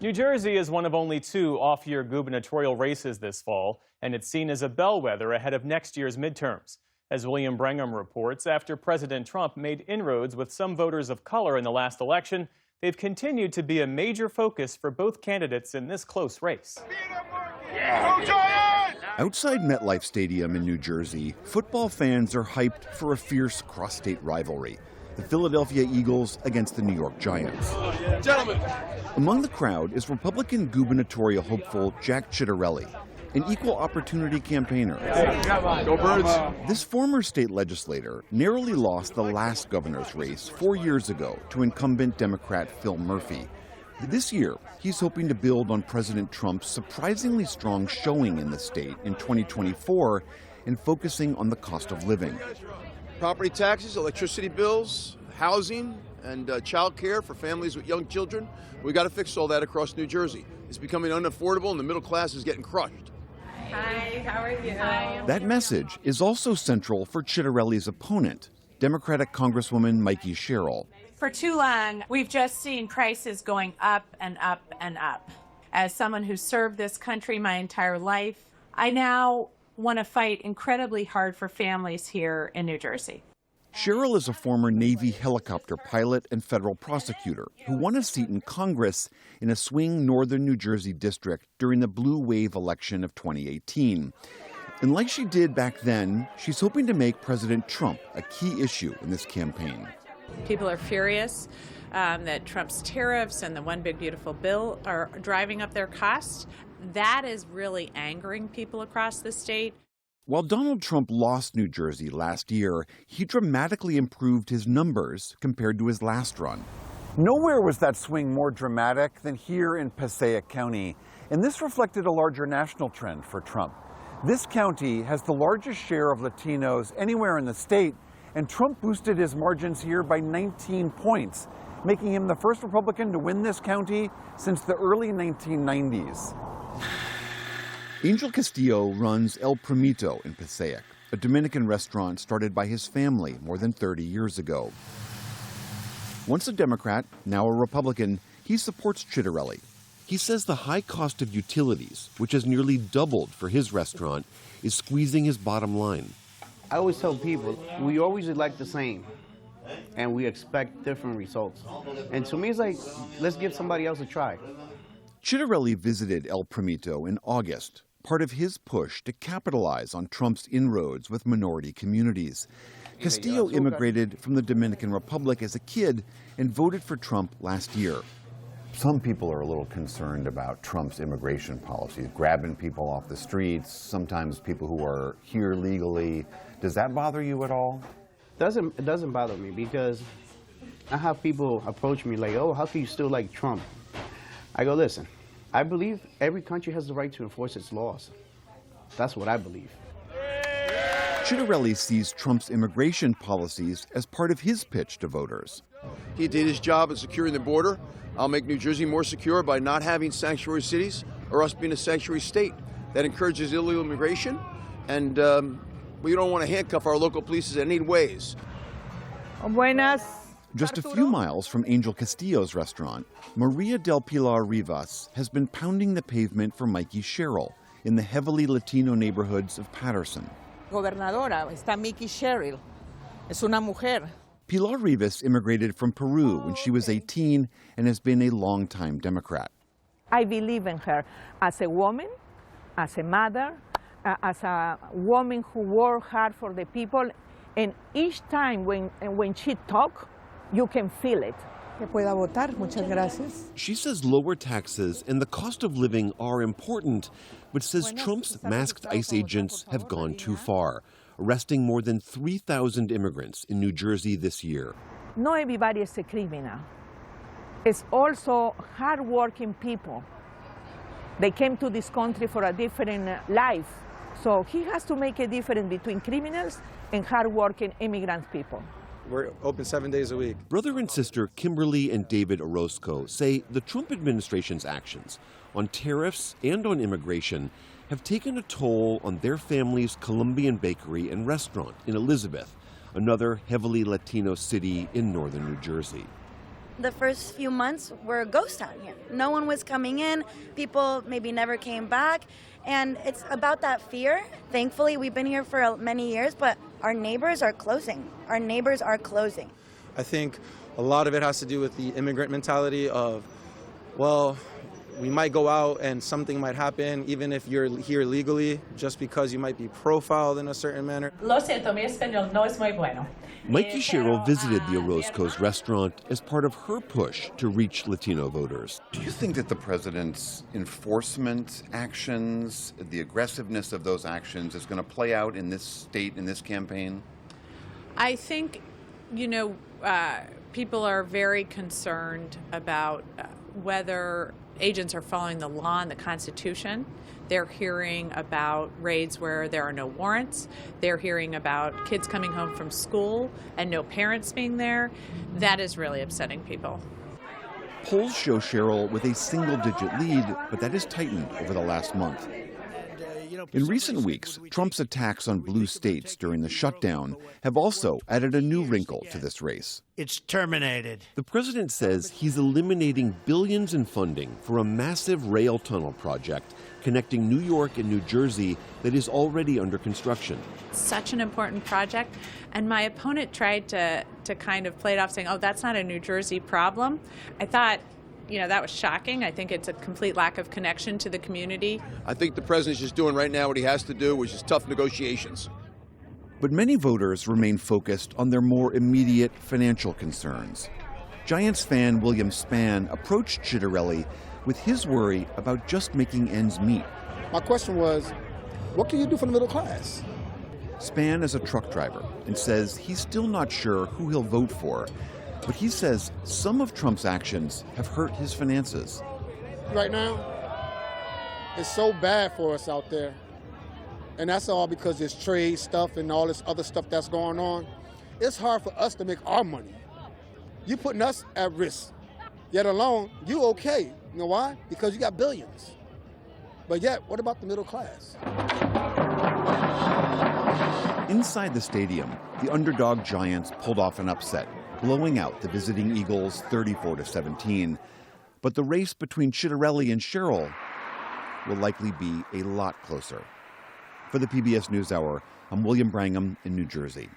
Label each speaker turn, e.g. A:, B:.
A: New Jersey is one of only two off-year gubernatorial races this fall, and it's seen as a bellwether ahead of next year's midterms. As William Brangham reports, after President Trump made inroads with some voters of color in the last election, they've continued to be a major focus for both candidates in this close race.
B: Outside MetLife Stadium in New Jersey, football fans are hyped for a fierce cross-state rivalry. The Philadelphia Eagles against the New York Giants.
C: Gentlemen.
B: Among the crowd is Republican gubernatorial hopeful Jack Ciattarelli, an equal opportunity campaigner.
C: Go Birds.
B: This former state legislator narrowly lost the last governor's race 4 years ago to incumbent Democrat Phil Murphy. This year, he's hoping to build on President Trump's surprisingly strong showing in the state in 2024 and focusing on the cost of living.
D: Property taxes, electricity bills, housing, and child care for families with young children. We got to fix all that across New Jersey. It's becoming unaffordable and the middle class is getting crushed.
E: Hi, how are you? Hi.
B: That message is also central for Ciattarelli's opponent, Democratic Congresswoman Mikey Sherrill.
E: For too long, we've just seen prices going up and up and up. As someone who served this country my entire life, I now want to fight incredibly hard for families here in New Jersey.
B: Sherrill is a former Navy helicopter pilot and federal prosecutor who won a seat in Congress in a swing northern New Jersey district during the blue wave election of 2018. And like she did back then, she's hoping to make President Trump a key issue in this campaign.
E: People are furious that Trump's tariffs and the One Big Beautiful Bill are driving up their costs. That is really angering people across the state.
B: While Donald Trump lost New Jersey last year, he dramatically improved his numbers compared to his last run.
F: Nowhere was that swing more dramatic than here in Passaic County, and this reflected a larger national trend for Trump. This county has the largest share of Latinos anywhere in the state, and Trump boosted his margins here by 19 points, making him the first Republican to win this county since the early 1990s.
B: Angel Castillo runs El Primito in Passaic, a Dominican restaurant started by his family more than 30 years ago. Once a Democrat, now a Republican, he supports Ciattarelli. He says the high cost of utilities, which has nearly doubled for his restaurant, is squeezing his bottom line.
G: I always tell people, we always elect the same, and we expect different results. And to me, it's like, let's give somebody else a try.
B: Ciattarelli visited El Primito in August, part of his push to capitalize on Trump's inroads with minority communities. Castillo immigrated from the Dominican Republic as a kid and voted for Trump last year.
F: Some people are a little concerned about Trump's immigration policies, grabbing people off the streets, sometimes people who are here legally. Does that bother you at all?
G: It doesn't bother me because I have people approach me like, oh, how can you still like Trump? I go, listen, I believe every country has the right to enforce its laws. That's what I believe.
B: Ciattarelli sees Trump's immigration policies as part of his pitch to voters.
D: He did his job in securing the border. I'll make New Jersey more secure by not having sanctuary cities or us being a sanctuary state. That encourages illegal immigration, and we don't want to handcuff our local police in any ways.
H: Buenas.
B: Just a few miles from Angel Castillo's restaurant, Maria del Pilar Rivas has been pounding the pavement for Mikey Sherrill in the heavily Latino neighborhoods of Patterson.
H: Gobernadora, está Mikey Sherrill. Es una mujer.
B: Pilar Rivas immigrated from Peru when she was 18 and has been a longtime Democrat.
H: I believe in her as a woman, as a mother, as a woman who worked hard for the people, and each time when she talks, you can feel it.
I: Que pueda votar. Muchas gracias.
B: She says lower taxes and the cost of living are important, but says Trump's masked ICE agents have gone too far, arresting more than 3,000 immigrants in New Jersey this year.
H: Not everybody is a criminal. It's also hardworking people. They came to this country for a different life. So he has to make a difference between criminals and hardworking immigrant people.
J: We're open 7 days a week.
B: Brother and sister Kimberly and David Orozco say the Trump administration's actions on tariffs and on immigration have taken a toll on their family's Colombian bakery and restaurant in Elizabeth, another heavily Latino city in northern New Jersey.
K: the first few months were a ghost town here. No one was coming in. People maybe never came back. And it's about that fear. Thankfully, we've been here for many years, but our neighbors are closing. Our neighbors are closing.
J: I think a lot of it has to do with the immigrant mentality of, well, we might go out and something might happen, even if you're here legally, just because you might be profiled in a certain manner.
E: Lo siento, mi español no es muy bueno.
L: Mikey Sherrill visited the Orozco's restaurant as part of her push to reach Latino voters.
B: Do you think that the president's enforcement actions, the aggressiveness of those actions, is going to play out in this state, in this campaign?
E: I think, people are very concerned about whether agents are following the law and the Constitution. They're hearing about raids where there are no warrants. They're hearing about kids coming home from school and no parents being there. That is really upsetting people.
B: Polls show Sherrill with a single-digit lead, but that has tightened over the last month. In recent weeks, Trump's attacks on blue states during the shutdown have also added a new wrinkle to this race.
M: It's terminated.
L: The president says he's eliminating billions in funding for a massive rail tunnel project connecting New York and New Jersey that is already under construction.
E: Such an important project. And my opponent tried to kind of play it off saying, oh, that's not a New Jersey problem. I thought, that was shocking. I think it's a complete lack of connection to the community.
D: I think the president's just doing right now what he has to do, which is tough negotiations.
B: But many voters remain focused on their more immediate financial concerns. Giants fan William Spann approached Chitterelli with his worry about just making ends meet.
C: My question was, what can you do for the middle class?
B: Spann is a truck driver and says he's still not sure who he'll vote for, but he says some of Trump's actions have hurt his finances.
C: Right now, it's so bad for us out there. And that's all because there's trade stuff and all this other stuff that's going on. It's hard for us to make our money. You're putting us at risk. Yet alone, you okay. You know why? Because you got billions. But yet, what about the middle class?
B: Inside the stadium, the underdog Giants pulled off an upset, blowing out the visiting Eagles 34-17. But the race between Chitterelli and Sherrill will likely be a lot closer. For the PBS News Hour, I'm William Brangham in New Jersey.